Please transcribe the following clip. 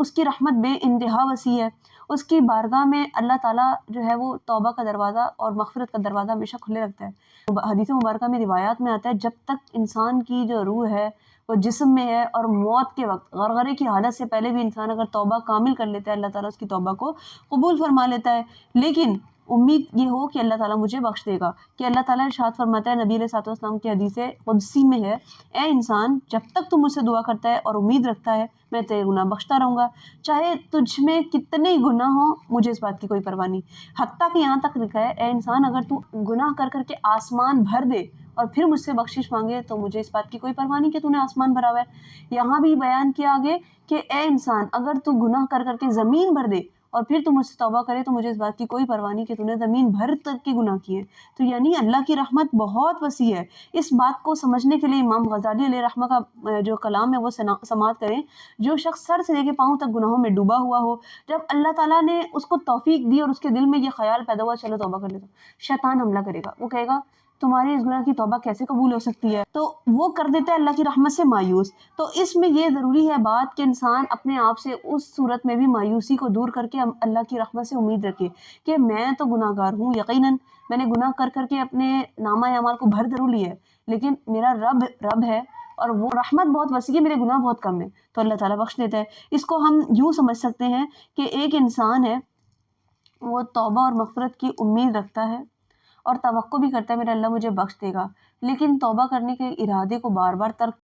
اس کی رحمت بے انتہا وسیع ہے، اس کی بارگاہ میں اللہ تعالیٰ جو ہے وہ توبہ کا دروازہ اور مغفرت کا دروازہ ہمیشہ کھلے رکھتا ہے۔ حدیث مبارکہ میں روایات میں آتا ہے جب تک انسان کی جو روح ہے وہ جسم میں ہے اور موت کے وقت غرغرے کی حالت سے پہلے بھی انسان اگر توبہ کامل کر لیتا ہے، اللہ تعالیٰ اس کی توبہ کو قبول فرما لیتا ہے۔ لیکن امید یہ ہو کہ اللہ تعالیٰ مجھے بخش دے گا، کہ اللہ تعالیٰ ارشاد فرماتا ہے، نبی علیہ الصلوۃ والسلام کی حدیث قدسی میں ہے، اے انسان جب تک تو مجھ سے دعا کرتا ہے اور امید رکھتا ہے میں تیرے گناہ بخشتا رہوں گا، چاہے تجھ میں کتنے ہی گناہ ہوں مجھے اس بات کی کوئی پرواہ نہیں۔ حتیٰ کہ یہاں تک لکھا ہے، اے انسان اگر تو گناہ کر کر کے آسمان بھر دے اور پھر مجھ سے بخشش مانگے تو مجھے اس بات کی کوئی پرواہ نہیں کہ تو نے آسمان بھرا ہوا ہے۔ یہاں بھی بیان کیا آگے کہ اے انسان اگر تو گناہ کر کر کے زمین بھر دے اور پھر تم مجھ سے توبہ کرے تو مجھے اس بات کی کوئی پرواہ نہیں کہ تم نے زمین بھر تک کے گناہ کیے۔ تو یعنی اللہ کی رحمت بہت وسیع ہے۔ اس بات کو سمجھنے کے لیے امام غزالی علیہ رحمہ کا جو کلام ہے وہ سماعت کریں۔ جو شخص سر سے لے کے پاؤں تک گناہوں میں ڈوبا ہوا ہو، جب اللہ تعالیٰ نے اس کو توفیق دی اور اس کے دل میں یہ خیال پیدا ہوا چلو توبہ کر لیتا ہوں، شیطان حملہ کرے گا، وہ کہے گا تمہاری اس گناہ کی توبہ کیسے قبول ہو سکتی ہے، تو وہ کر دیتا ہے اللہ کی رحمت سے مایوس۔ تو اس میں یہ ضروری ہے بات کہ انسان اپنے آپ سے اس صورت میں بھی مایوسی کو دور کر کے اللہ کی رحمت سے امید رکھے کہ میں تو گناہ گار ہوں، یقیناً میں نے گناہ کر کر کے اپنے نامہ اعمال کو بھر ضرور لیا ہے، لیکن میرا رب ہے اور وہ رحمت بہت وسیع ہے، میرے گناہ بہت کم ہیں، تو اللہ تعالیٰ بخش دیتا ہے۔ اس کو ہم یوں سمجھ سکتے ہیں کہ ایک انسان ہے وہ توبہ اور مغفرت کی امید رکھتا ہے اور توقع بھی کرتا ہے میرا اللہ مجھے بخش دے گا، لیکن توبہ کرنے کے ارادے کو بار بار ترک